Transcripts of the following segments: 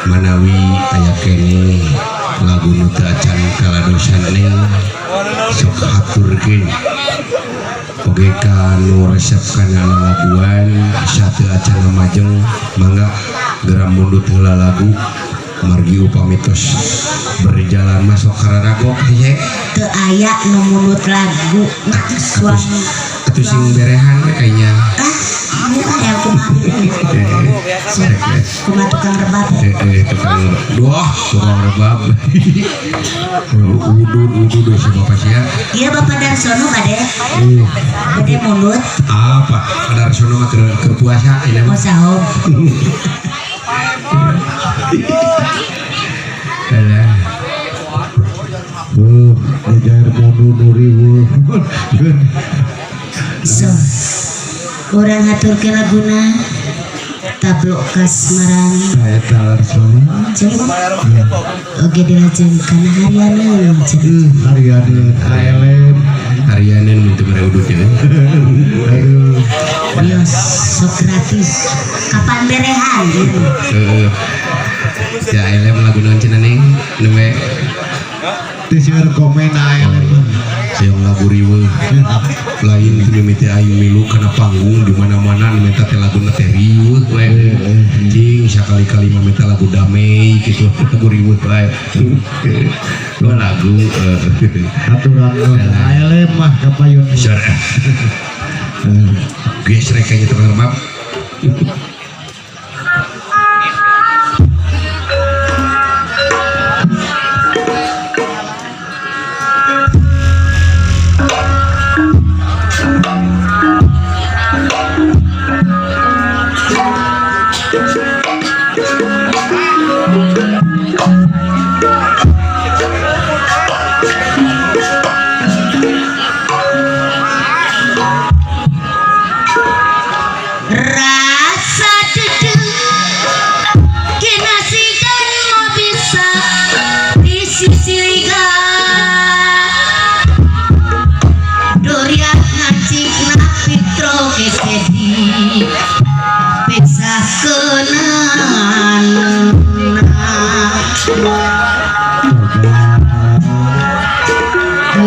Manawi aya kene lagu nu teu acan kaladosan neng sok haturkeun oge ka nu resep kana laguan satu acan majeng mangga geram mundut heula lagu margi upamitos berjalan masuk kararago ye teu aya nu munut lagu suami atuh sing berehan we kayaknya bukan yang kumaha tukang rebab tukang rebab udu si bapak sia iya bapak Darsono kade gede mulut apa Darsono mah keur puasa ini mah sahur alah ngejar mundur nuriwu so orang haturkeun laguna tablok kasmaran eta Darsono oge dilajengkeun harianeun harianeun harianeun mun teu mere udut ya aduh bios sok gratis kapan berehan ya ALM lagu naon cenah ning nu we teu sieun komen ALM yang lagu riweuh lain mimiti aing milu kana panggung di mana-mana minta teh lagu teh riweuh we anjing sakali-kali minta lagu damai gitu lagu riweuh wae lo lagu aturan ALM mah kapayun syarah geus rek nya tukang rebab rasa dedeng kinasikan mau bisa disisirikan dorian ngacik napitro kesedi bisa kenangan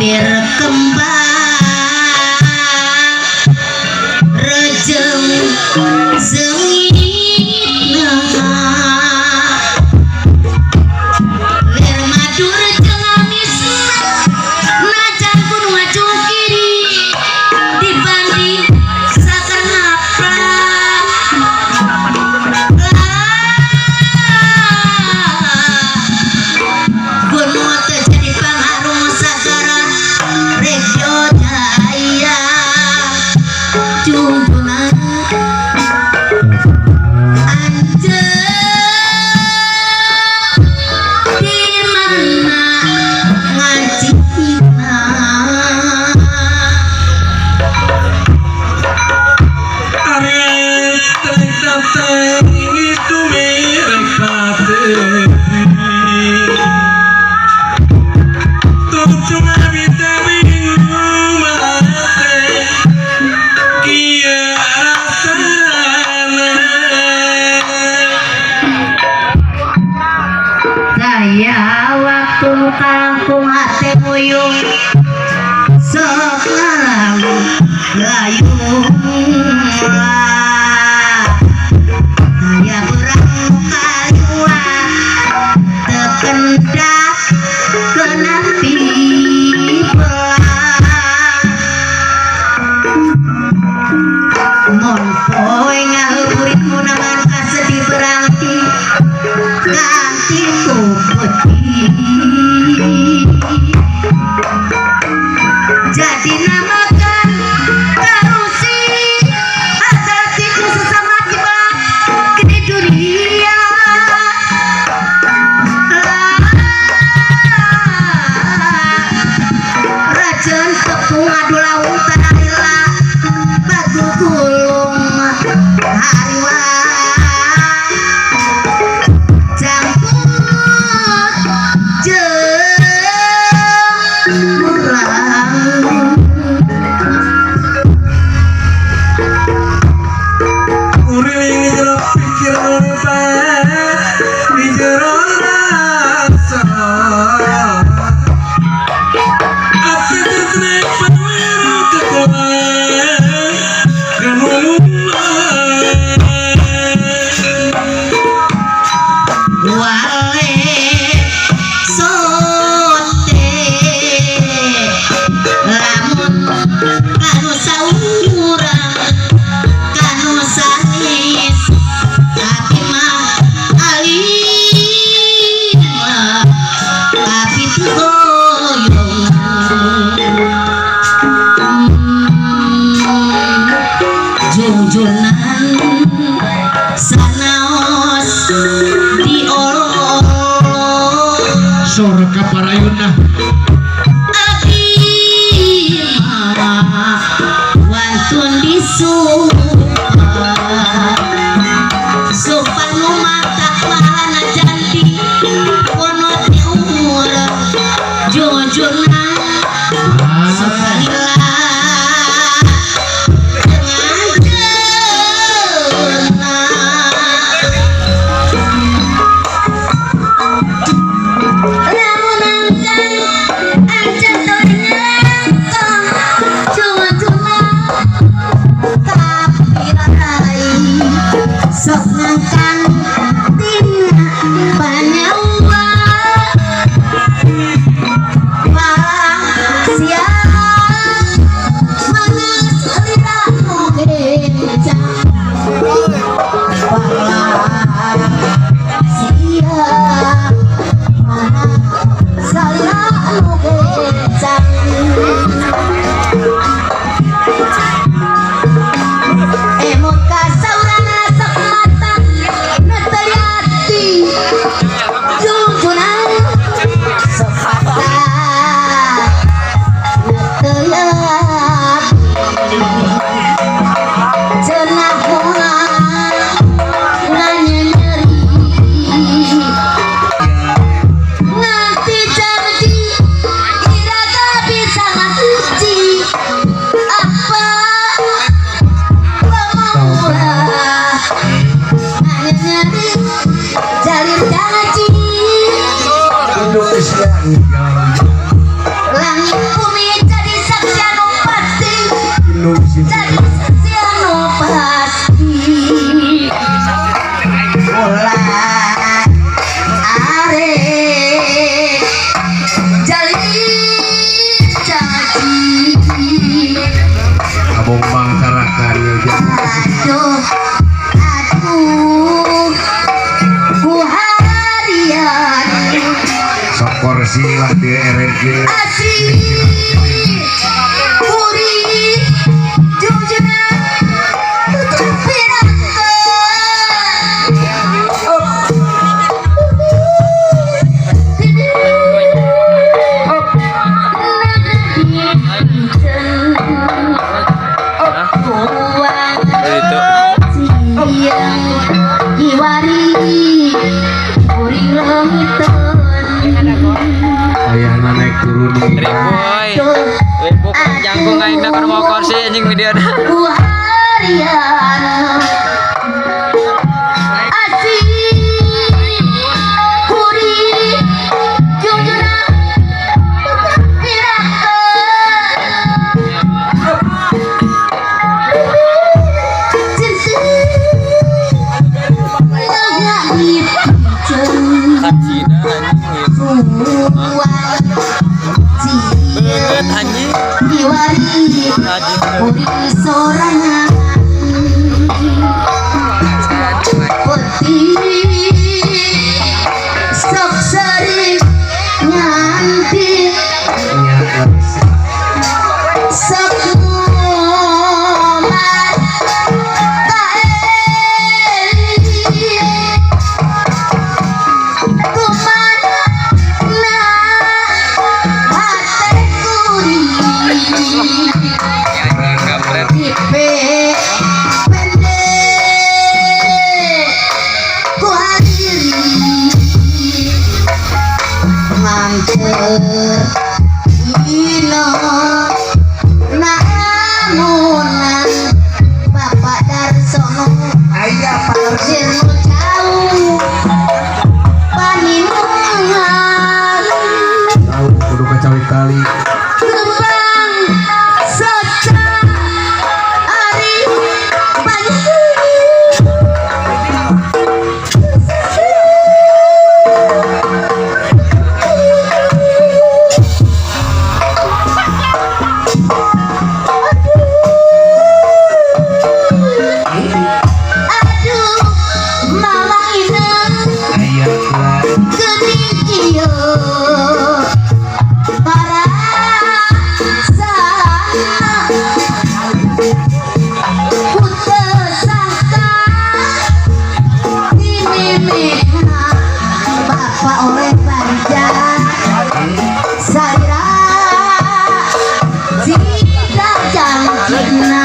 lir kembang rejeng sengitna lir madur jengamis najan pun maju kiri dibanding sakenapa gunung terjadi pengaruh sagaran regio jaya jumlah waktu kampung hati muyung sok ngalang gayung daya berang kalua tekendak kenapi mon poe ngahurit munangan kasedih berarti ganti putih jadi namakan terus Emot kasaurana sok mata neteliati jujuna sok mata neteliati cenah moal nganyeri nganti janji iraga bisa ngacuci apa pemula nganyeri jalin janji Indonesia langit bumi jadi saksi anu pasti Indonesia jadi saksi anu pasti mulai are jalin janji abong bangkarakan ya aduh aduh ku harian sokor silah di RNG asih puri jujuna tutup ayana naik turun Boy, webuk jangkung aing nak mau kursi anjing video dah. Banget anjing. Diwari Budi sorangan putih sok sering nganti sok ngomat kaeli kumana hati kuri tipe pendek ku hadiri nganter ino namunan Bapak Darsono ayah Parjil jauh paninungan tahu kudu kecawi kali kembang soca ari banyu aduh mama inang ayah gening kieu para sana ku teu sangka dimimina Bapak oleh panjang sarira tidak janjina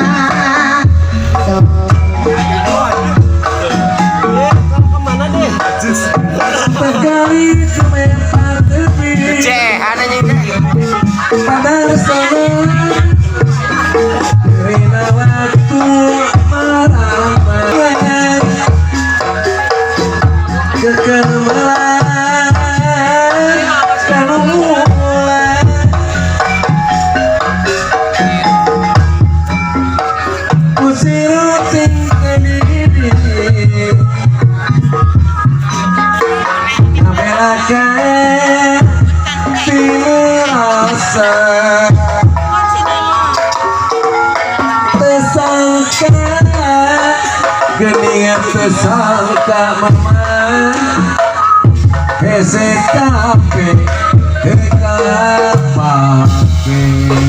Ceh, ada anjing. Geningan tersangka mama hese tapi heka pakai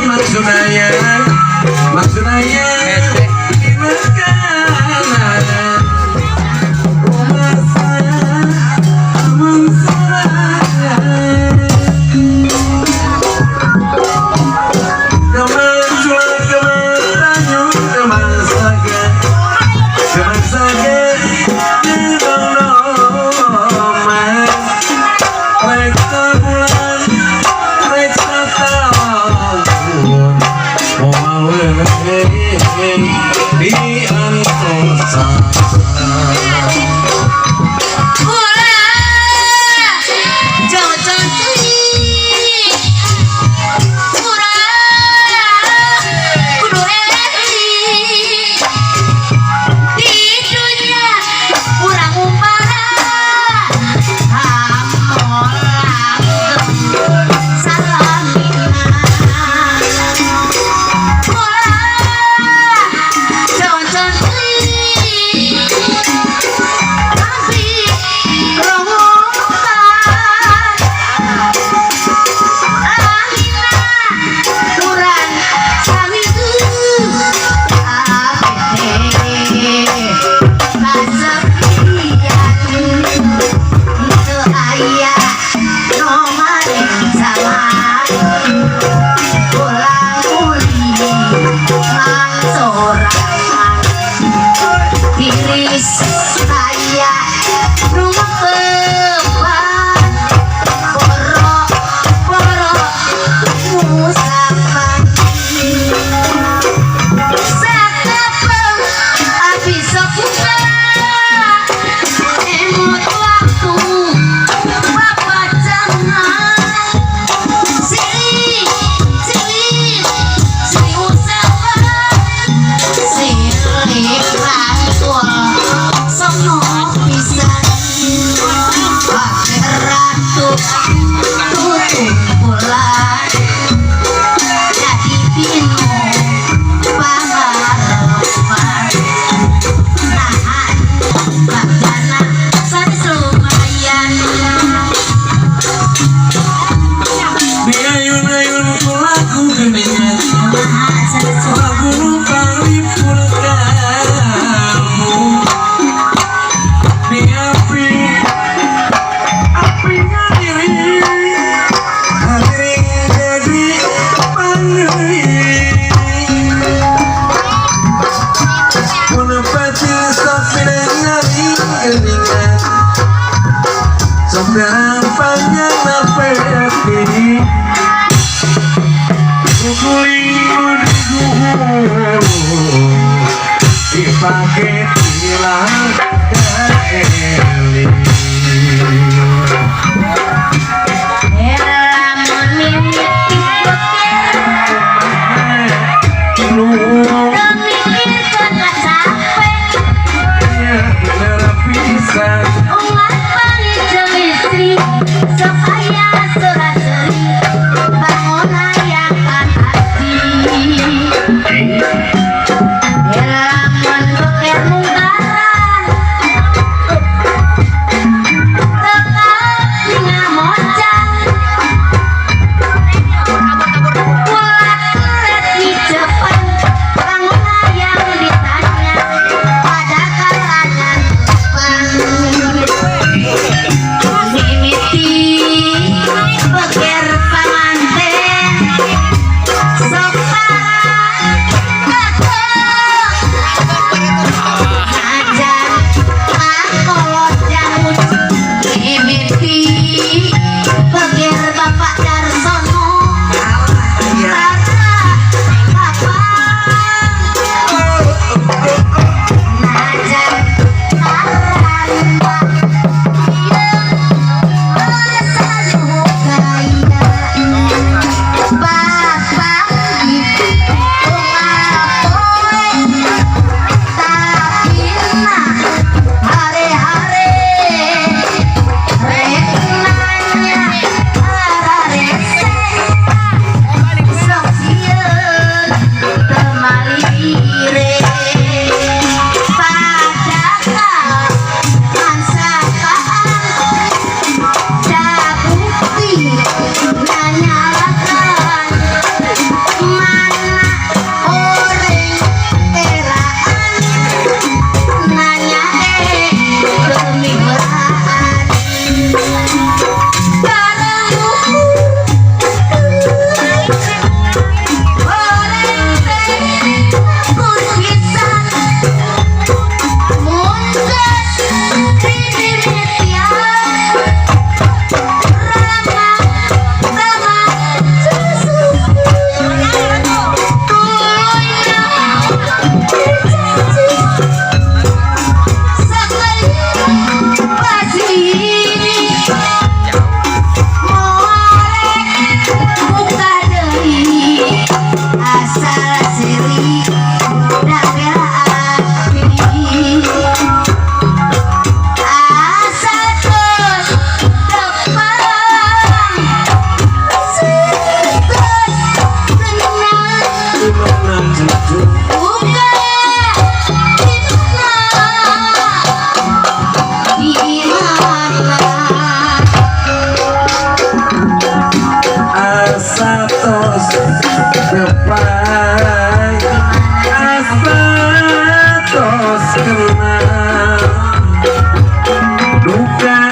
maksudnya di makanan rumah saya mengsuraya kemajuan kemantanyu kemasakan di dong-dongan reksa bulan reksa tahun di antosa Sampai panjang sampai hati kukuling satos depan satos kenal duka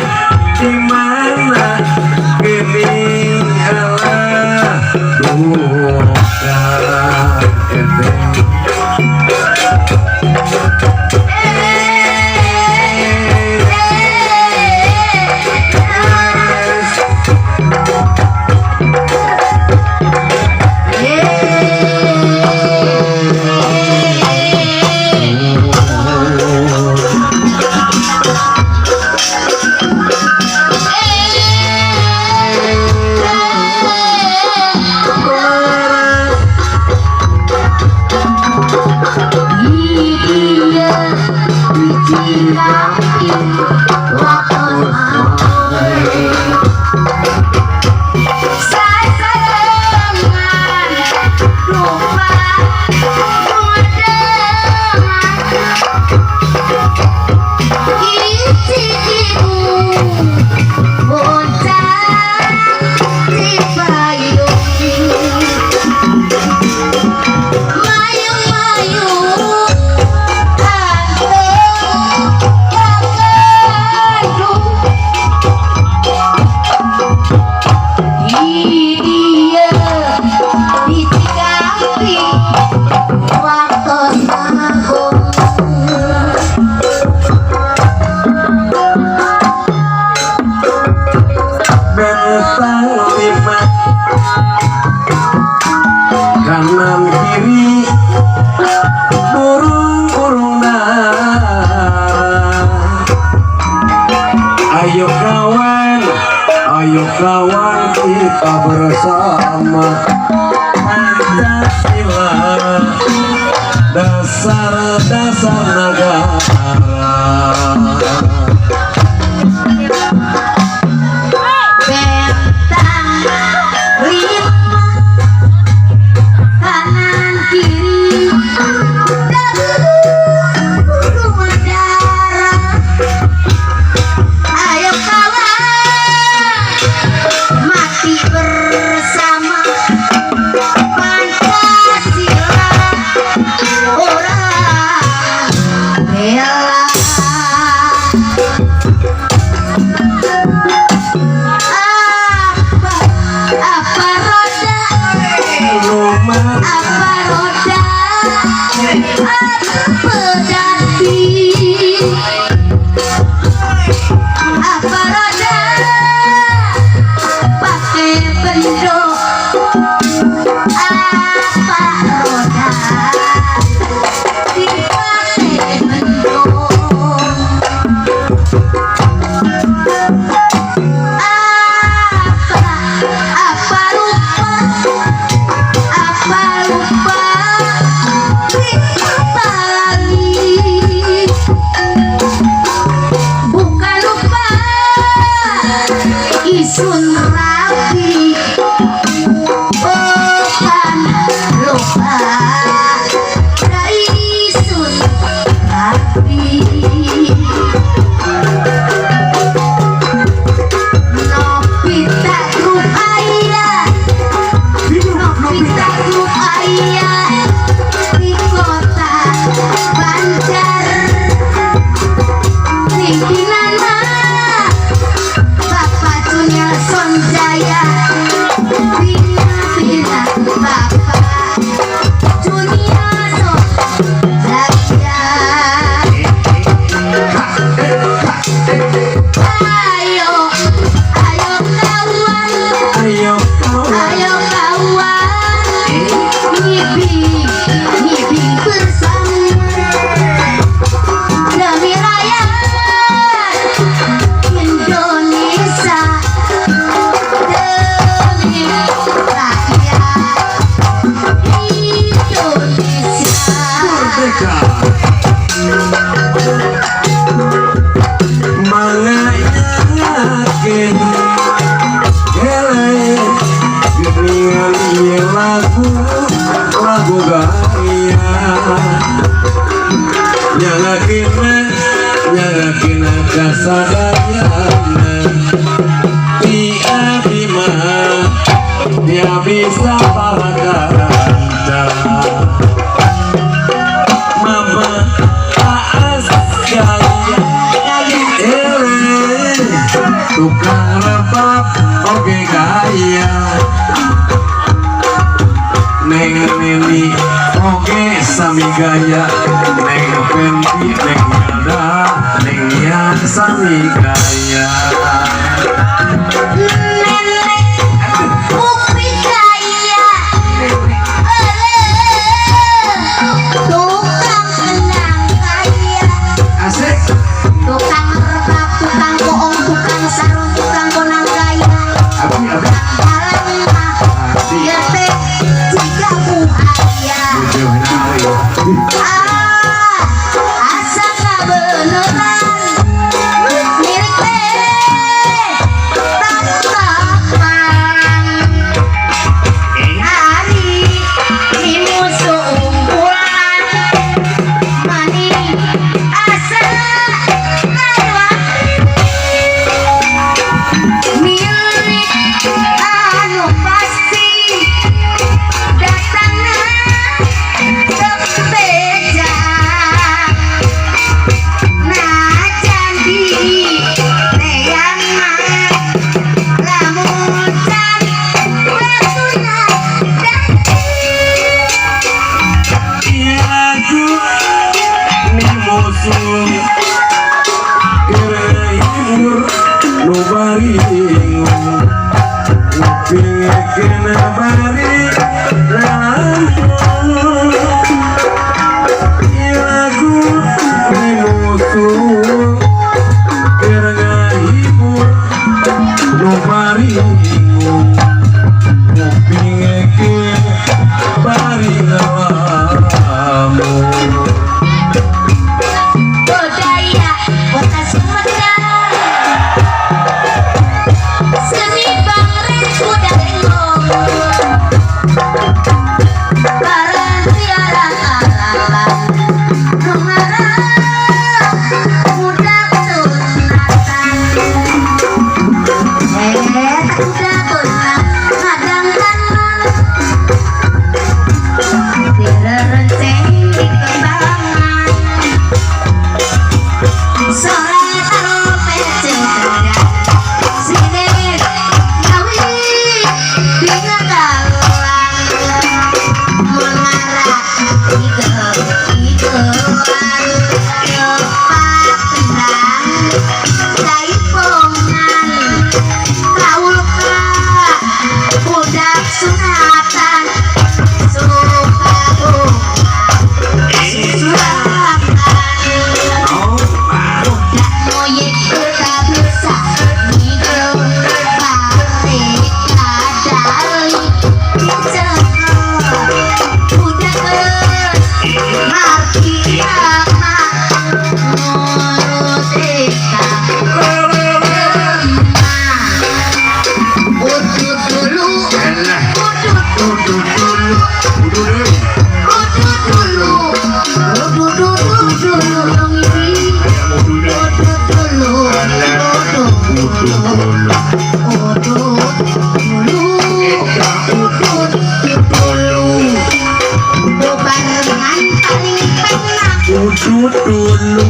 di mana gini Allah duka kanan kiri burung-burung ayo kawan kita bersama Pancasila dasar negara nyalakin kasadayana di abimah di abimah saparaganda mama aas gaya tukang rebab oke gaya neng neni oke sami gaya neng penti neng yada neng yan sami gaya asik Tukang rebab, tukang bohong, tukang sarung, tukang bonang gaya. abi Jalan mah, dia teh juga buaya. jauh nari Asa nggak beneran, milik teh tatapan. Hari ini musuh unggulan, mani asa lewat. Milik anu pasti datangnya terbeja. Nah jadi teangan lamun can waktunya iya aku ni musuh kira hibur nu baringu nguping kena bari lamun iya aku ni musuh kira hibur nu baringu nguping kena bari lamun budaya kota Sumedang. Seni bangren kuda lenggong, barang tiara alalan, mengarah budak sunatan. Budak benang ngadang kanan, direrenceng di kembangan. Sore taropet cengkera, sinet gawi dina dalang, mengarah ide-idean kepak tendang, jaipongan, kaulka budak sunatan, suka buka suratan. Budak moyek tak bisa hidup balik kadali dicekel. Budak marki nama nurut eka lemah. Udut dulu, udut dulu, udut dulu, udut dulu dong ini. Udut dulu, udut dulu, udut dulu. Bebarengan paling penak, udut dulu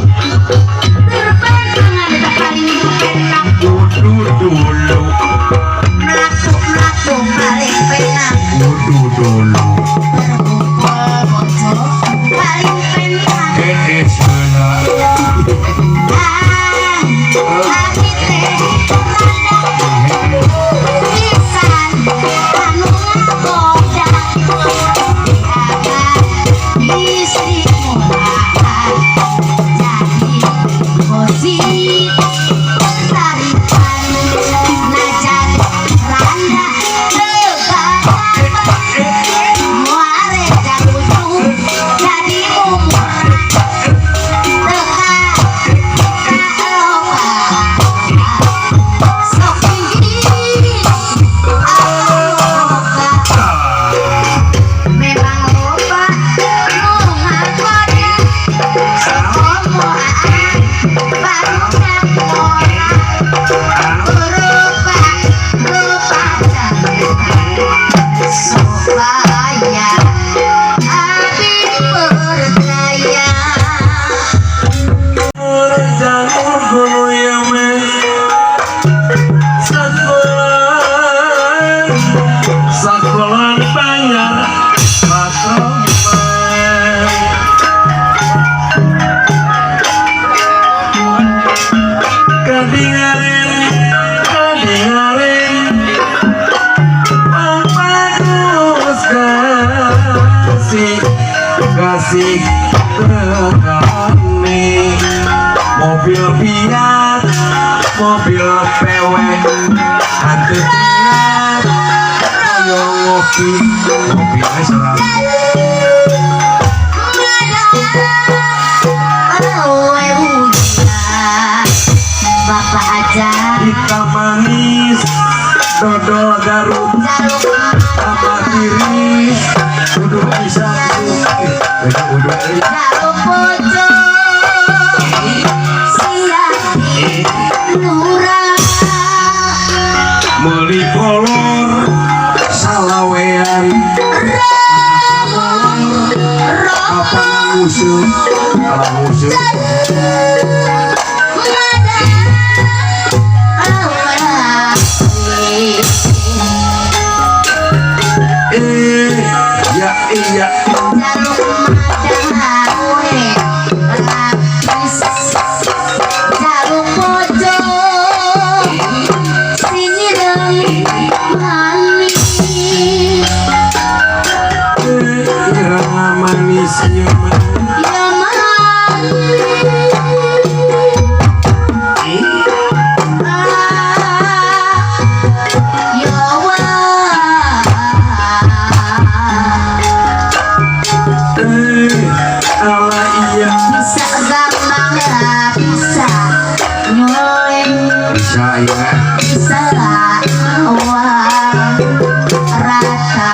berbarengan paling penak. udut dulu Melaku paling penak, udut dulu berkumpul paling penak. es gula Hati teh rada pisan anu ngagoda, agar istri murahan jadi gosip tarikan najan randa lebaran muare kasih kasih tegane mobil Fiat mobil PW hantu Fiat ayo ngopi ngopi serang Bapak aja hitam manis dodol Garut sama tiris duduk pisang duduk Jauh pojok siang lurah meli kolor salawean apa ngusuk ya iya manisnya ala iya bisa gampang lah bisa nyoleng bisa ya bisa lah uang rata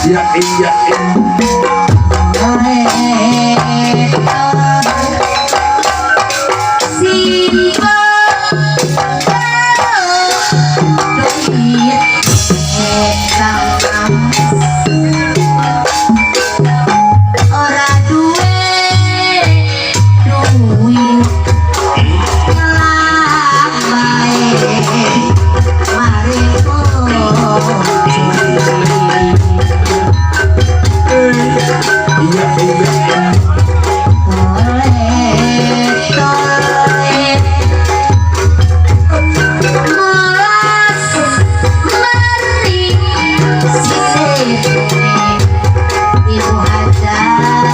ya iya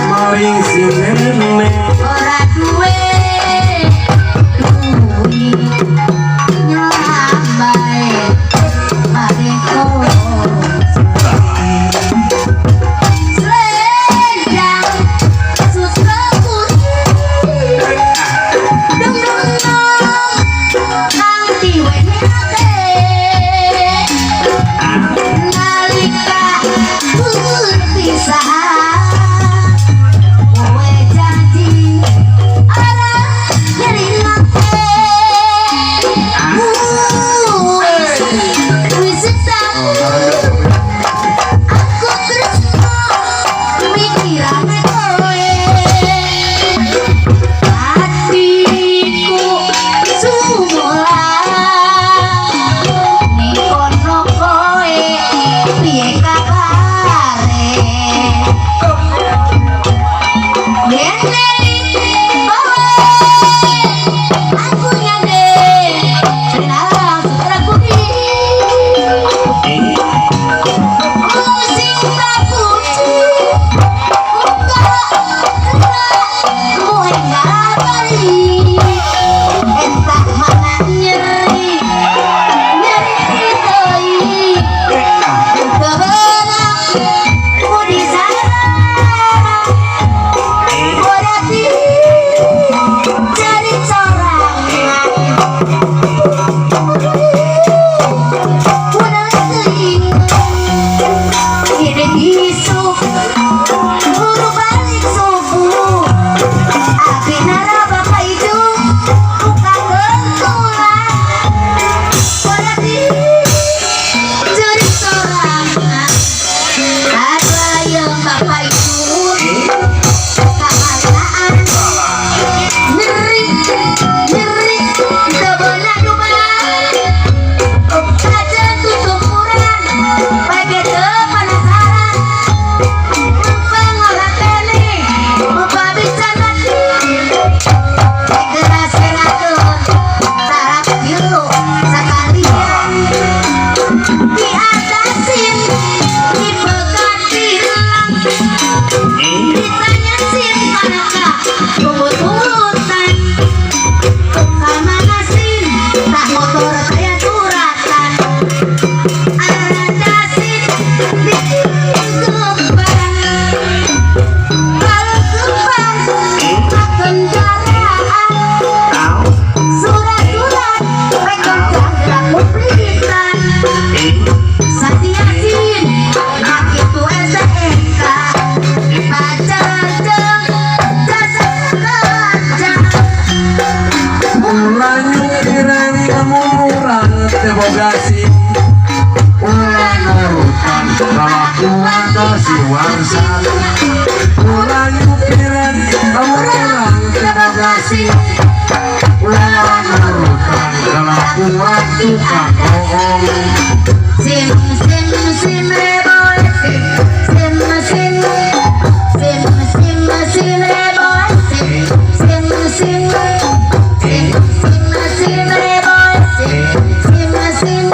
maling si nenek ora duwe nyambai mareko selendang sutra putih dong nanti wenate nalika berpisah orang tebogasi ulang urutan kelakuan kasih wangsan ulang nyupiran orang tebogasi ulang urutan kelakuan tukang bohong Sim sim sim reboy sim sim sim sim sim sim reboy sim sim sim sim sim sim reboy sim sim sim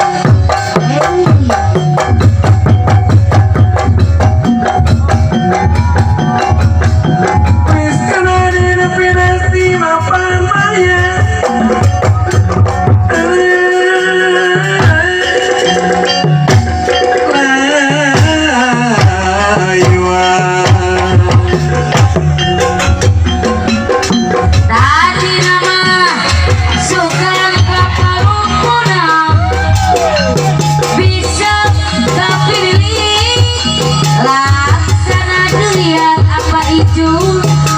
wis kanane na pinasti mapamaya Tadi nama sukan kapalukuna bisa kepilih laksana dunia apa itu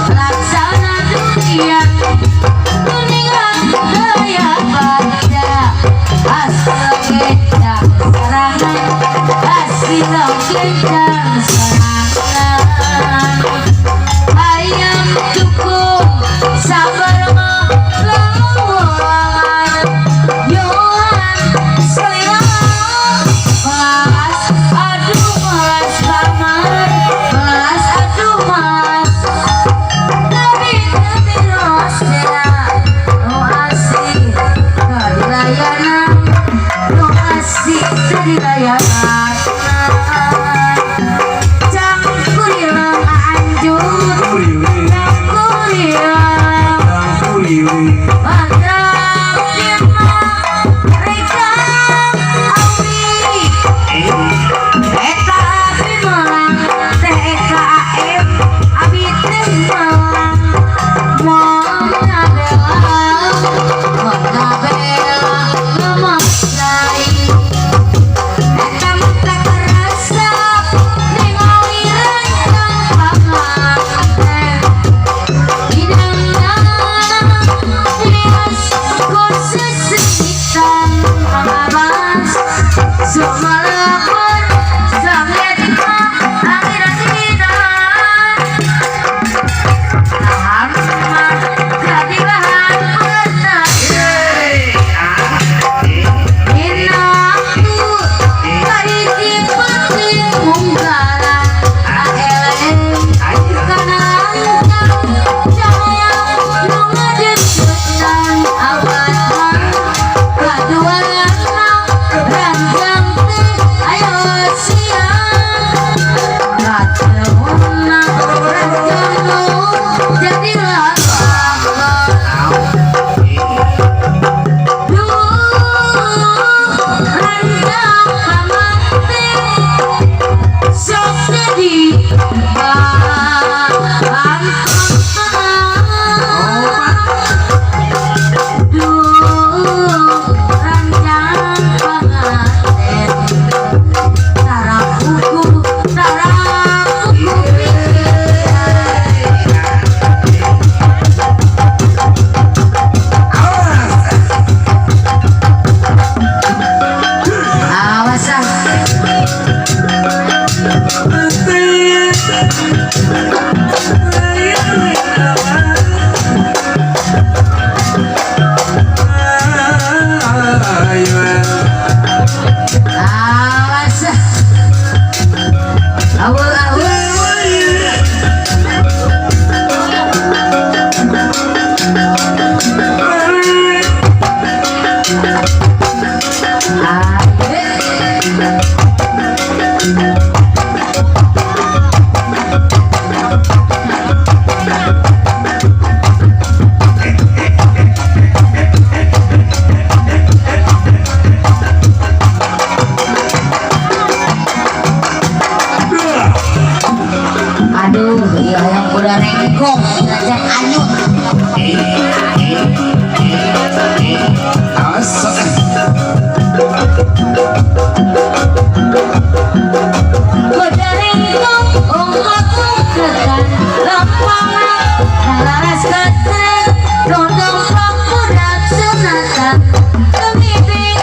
laksana dunia kuningan gaya pada hasil kita serangan hasil kita serangan ayam cukup sabar melawan Yohan seliang mas aduh mas paman mas aduh mas tapi rosena no asih kadilayanan no asih kadilayanan cangkurilang anjur cangkurilang Mandrap Firma Rika Awi Eta Abi Melang TKM Abi Teh Melang Mona Bella Mona Bella Memaksain Eta mata kerasa ningali rencang panganten Laras kata, dodong pakurak sunatan, kemibing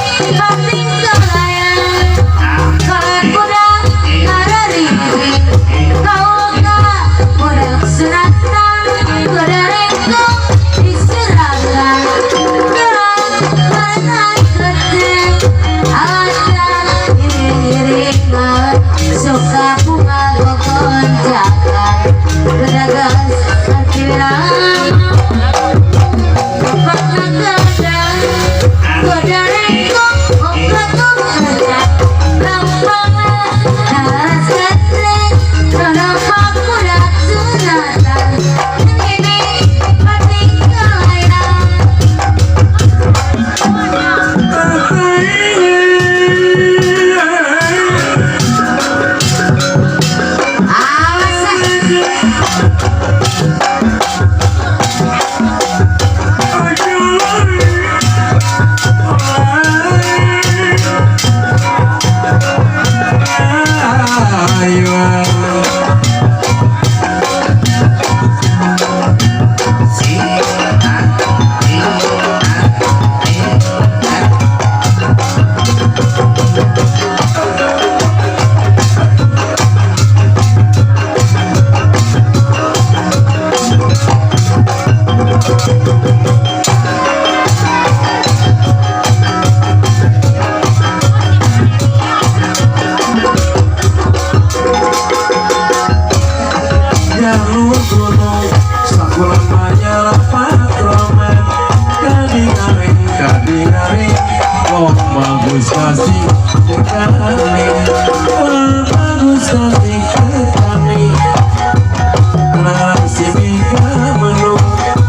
Jalur gunung sakulamanya lapak roman kading-kading oh bagus kasih dekani oh bagus kasih dekani anak si Mika menung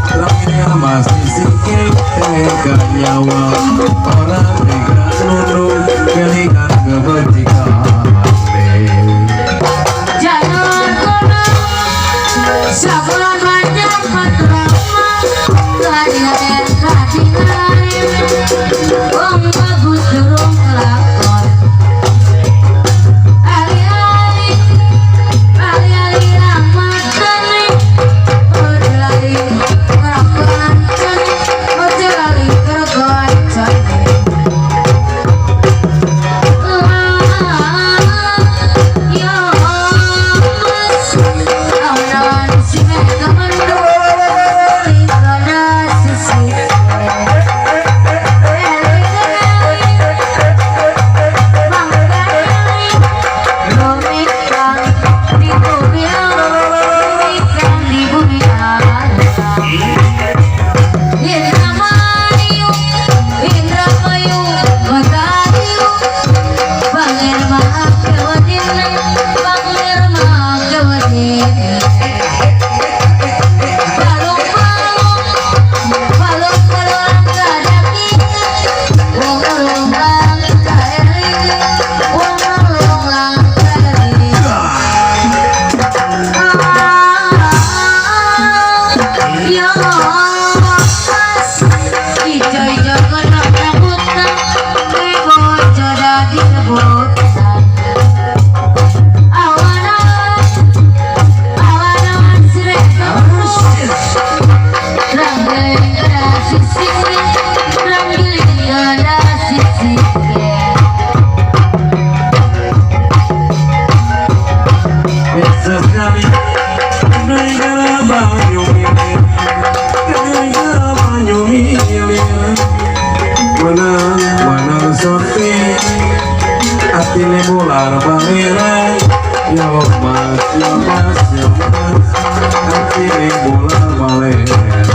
terakhirnya masih sikit tega nyawa orang tega nunduk kelingan kebencikan Sabulan banyak madrama Kadian Wong bagus durung kelakon Ali-ali ramatani Odelali kerakuancani Odelali kerakuancani Menang sorti atine mular pangeran ya mas atine mular pangeran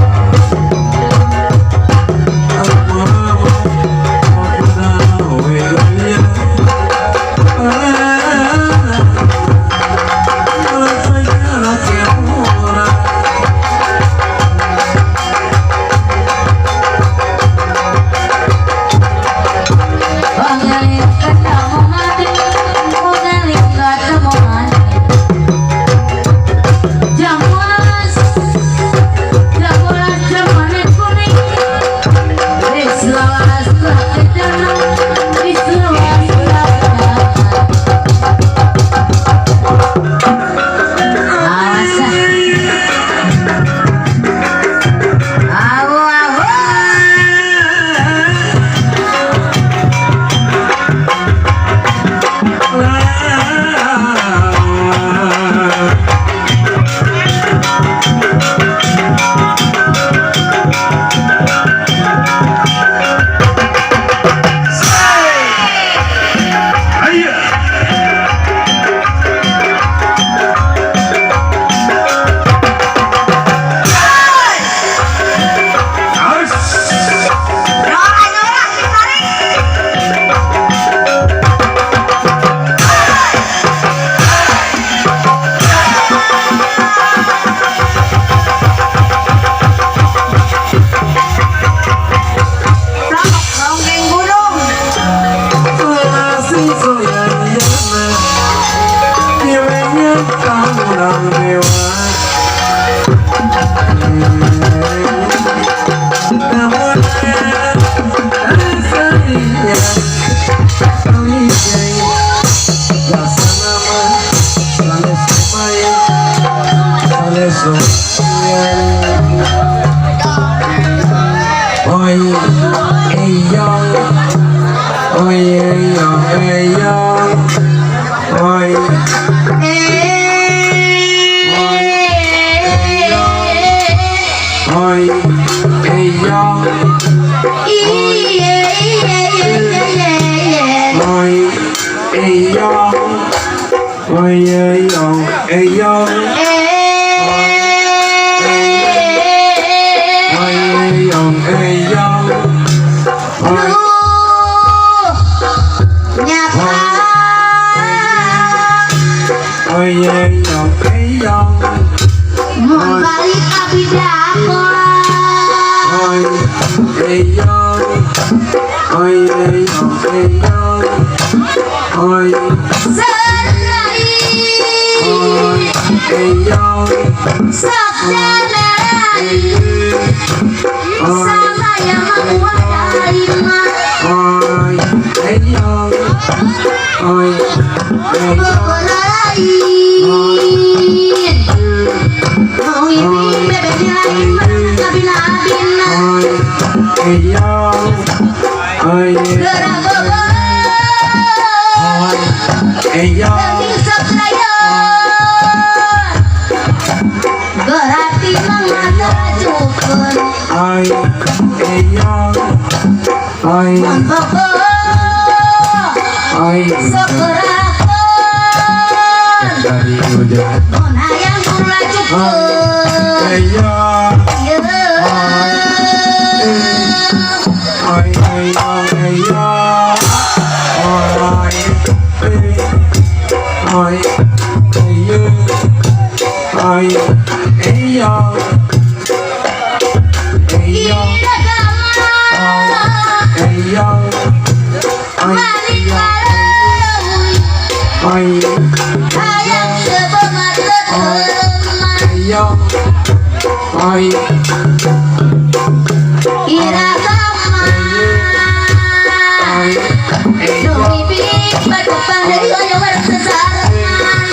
Jamulas Mohon balik abi dakon. Serai Sabdarai sama yang menguasai berarti mengajukan segerakan non hayang kula cukup hayang sebengat teman iragama doi bibit berkepang dari wajah sesarangan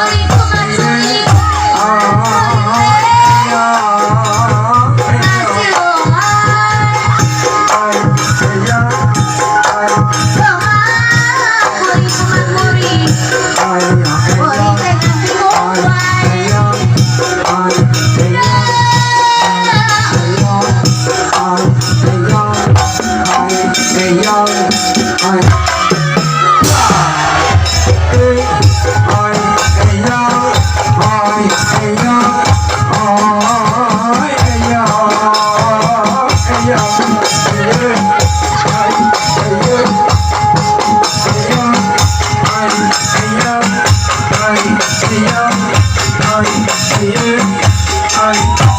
Sorry. ay, ay, ay, ay, ay, ay,